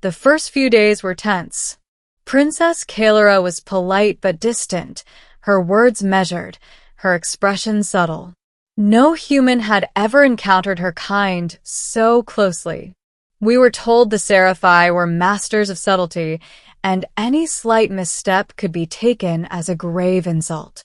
The first few days were tense. Princess Kalara was polite but distant, her words measured, her expression subtle. No human had ever encountered her kind so closely. We were told the scifi were masters of subtlety, and any slight misstep could be taken as a grave insult.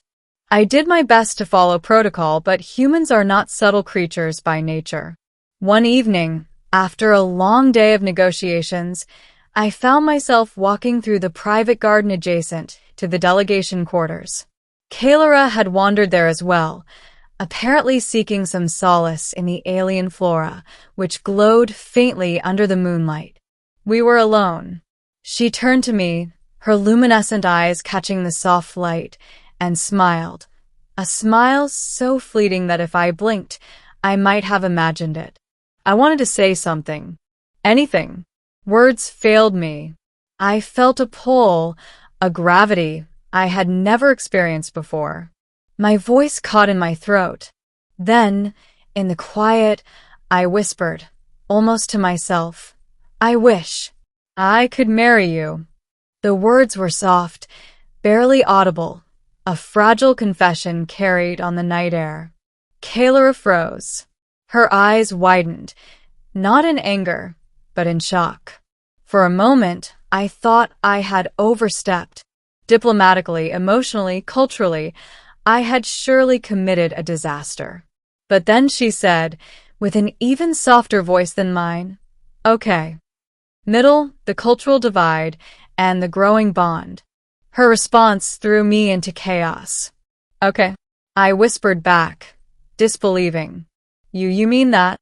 I did my best to follow protocol, but humans are not subtle creatures by nature. One evening, after a long day of negotiations, I found myself walking through the private garden adjacent to the delegation quarters. Kalara had wandered there as well, apparently seeking some solace in the alien flora, which glowed faintly under the moonlight. We were alone. She turned to me, her luminescent eyes catching the soft light, and smiled. A smile so fleeting that if I blinked, I might have imagined it. I wanted to say something. Anything. Words failed me. I felt a pull, a gravity I had never experienced before. My voice caught in my throat. Then, in the quiet, I whispered, almost to myself, "I wish I could marry you." The words were soft, barely audible, a fragile confession carried on the night air. Kalara froze. Her eyes widened, not in anger, but in shock. For a moment, I thought I had overstepped. Diplomatically, emotionally, culturally, I had surely committed a disaster. But then she said, with an even softer voice than mine, "Okay." Middle, the cultural divide, and the growing bond. Her response threw me into chaos. "Okay," I whispered back, disbelieving. You mean that?"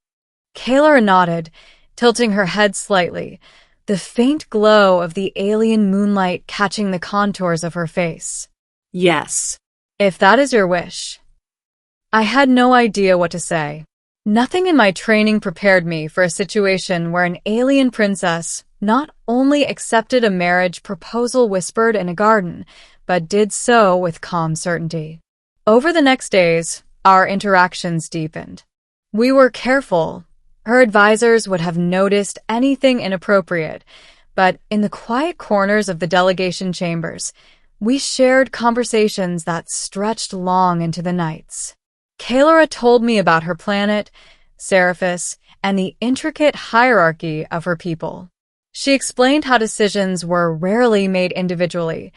Kalara nodded, tilting her head slightly, the faint glow of the alien moonlight catching the contours of her face. "Yes, if that is your wish." I had no idea what to say. Nothing in my training prepared me for a situation where an alien princess not only accepted a marriage proposal whispered in a garden, but did so with calm certainty. Over the next days, our interactions deepened. We were careful. Her advisors would have noticed anything inappropriate, but in the quiet corners of the delegation chambers, we shared conversations that stretched long into the nights. Kalara told me about her planet, Seraphis, and the intricate hierarchy of her people. She explained how decisions were rarely made individually.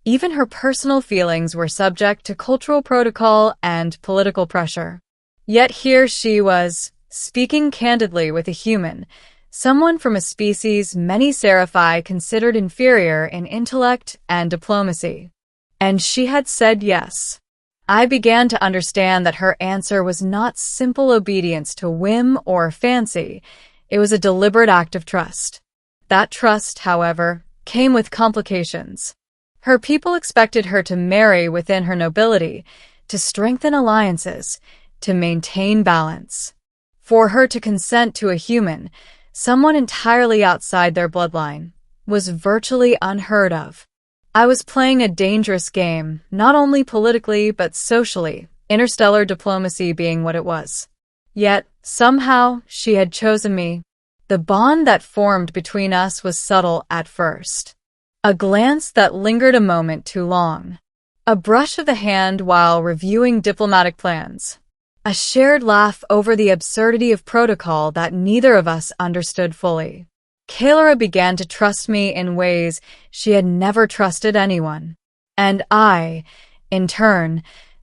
Even her personal feelings were subject to cultural protocol and political pressure. Yet here she was, speaking candidly with a human, someone from a species many scifi considered inferior in intellect and diplomacy. And she had said yes. I began to understand that her answer was not simple obedience to whim or fancy. It was a deliberate act of trust. That trust, however, came with complications. Her people expected her to marry within her nobility, to strengthen alliances, to maintain balance. For her to consent to a human, someone entirely outside their bloodline, was virtually unheard of. I was playing a dangerous game, not only politically but socially, interstellar diplomacy being what it was. Yet, somehow, she had chosen me. The bond that formed between us was subtle at first. A glance that lingered a moment too long. A brush of the hand while reviewing diplomatic plans. A shared laugh over the absurdity of protocol that neither of us understood fully. Kalara began to trust me in ways she had never trusted anyone. And I, in turn,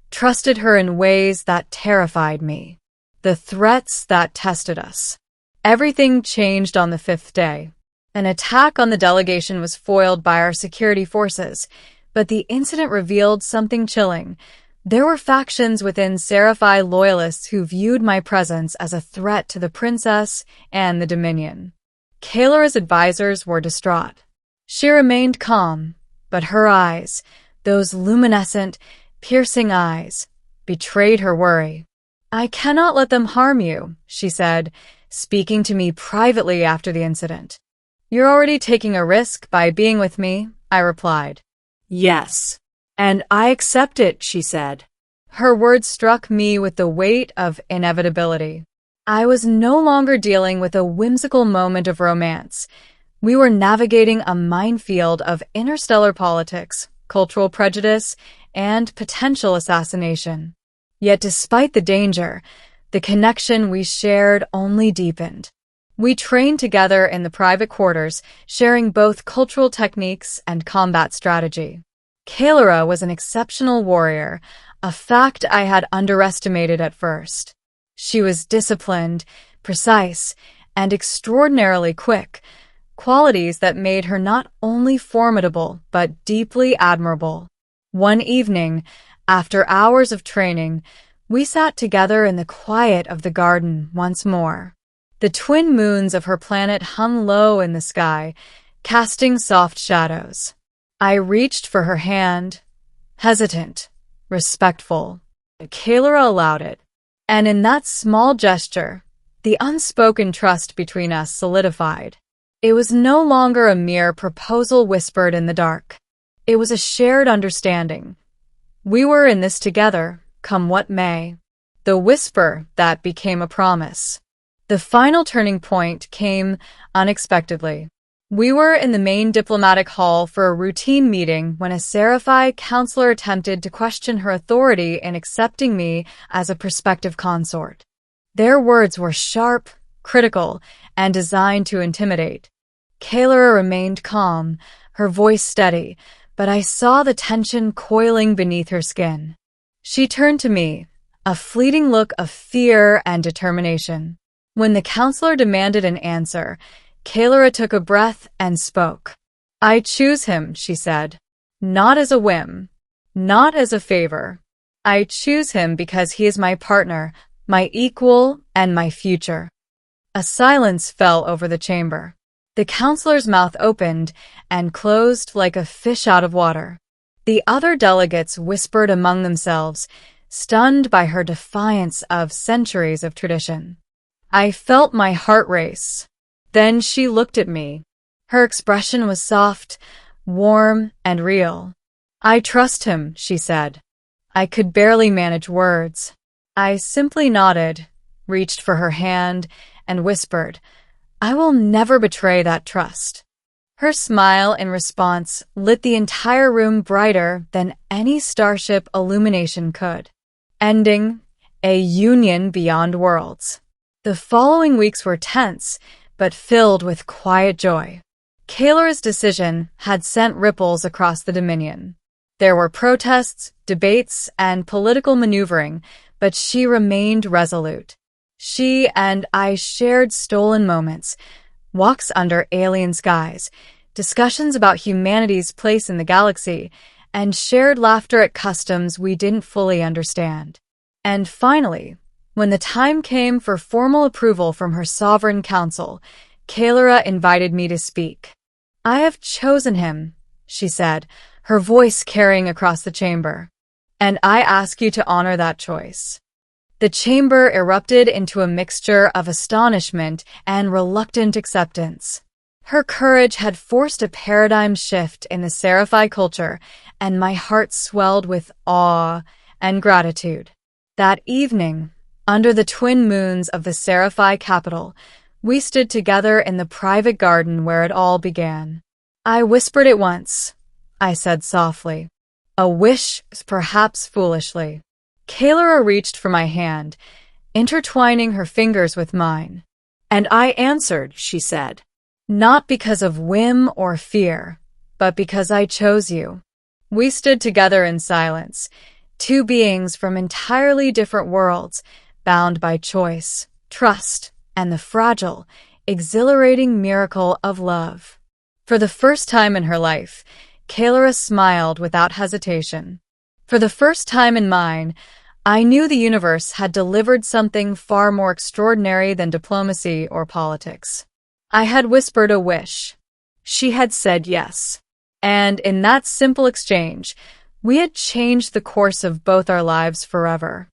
trusted her in ways that terrified me. The threats that tested us. Everything changed on the fifth day. An attack on the delegation was foiled by our security forces, but the incident revealed something chilling. There were factions within scifi loyalists who viewed my presence as a threat to the princess and the Dominion. Kalara's advisors were distraught. She remained calm, but her eyes, those luminescent, piercing eyes, betrayed her worry. "I cannot let them harm you," she said, speaking to me privately after the incident. "You're already taking a risk by being with me," I replied. "Yes, and I accept it," she said. Her words struck me with the weight of inevitability. I was no longer dealing with a whimsical moment of romance, We were navigating a minefield of interstellar politics, cultural prejudice, and potential assassination. Yet despite the danger, the connection we shared only deepened. We trained together in the private quarters, sharing both cultural techniques and combat strategy. Kalara was an exceptional warrior, a fact I had underestimated at first. She was disciplined, precise, and extraordinarily quick, qualities that made her not only formidable but deeply admirable. One evening, after hours of training, we sat together in the quiet of the garden once more. The twin moons of her planet hung low in the sky, casting soft shadows. I reached for her hand, hesitant, respectful. Kalara allowed it, and in that small gesture, the unspoken trust between us solidified. It was no longer a mere proposal whispered in the dark. It was a shared understanding. We were in this together, come what may. The whisper that became a promise. The final turning point came unexpectedly. We were in the main diplomatic hall for a routine meeting when a sci-fi counselor attempted to question her authority in accepting me as a prospective consort. Their words were sharp, critical, and designed to intimidate. Kalara remained calm, her voice steady, but I saw the tension coiling beneath her skin. She turned to me, a fleeting look of fear and determination. When the counselor demanded an answer, Kalara took a breath and spoke. "I choose him," she said. "Not as a whim, not as a favor. I choose him because he is my partner, my equal, and my future." A silence fell over the chamber. The counselor's mouth opened and closed like a fish out of water. The other delegates whispered among themselves, stunned by her defiance of centuries of tradition. I felt my heart race. Then she looked at me. Her expression was soft, warm, and real. "I trust him," she said. I could barely manage words. I simply nodded, reached for her hand, and whispered, "I will never betray that trust." Her smile in response lit the entire room brighter than any starship illumination could, ending a union beyond worlds. The following weeks were tense, but filled with quiet joy. Kalara's decision had sent ripples across the Dominion. There were protests, debates, and political maneuvering, but she remained resolute. She and I shared stolen moments, walks under alien skies, discussions about humanity's place in the galaxy, and shared laughter at customs we didn't fully understand. And finally, when the time came for formal approval from her sovereign council, Kalara invited me to speak. "I have chosen him," she said, her voice carrying across the chamber. "And I ask you to honor that choice." The chamber erupted into a mixture of astonishment and reluctant acceptance. Her courage had forced a paradigm shift in the sci-fi culture, and my heart swelled with awe and gratitude. That evening, under the twin moons of the sci-fi capital, we stood together in the private garden where it all began. "I whispered it once," I said softly. "A wish, perhaps foolishly." Kalara reached for my hand, intertwining her fingers with mine. "And I answered," she said, "not because of whim or fear, but because I chose you." We stood together in silence, two beings from entirely different worlds, bound by choice, trust, and the fragile, exhilarating miracle of love. For the first time in her life, Kalara smiled without hesitation. For the first time in mine, I knew the universe had delivered something far more extraordinary than diplomacy or politics. I had whispered a wish. She had said yes. And in that simple exchange, we had changed the course of both our lives forever.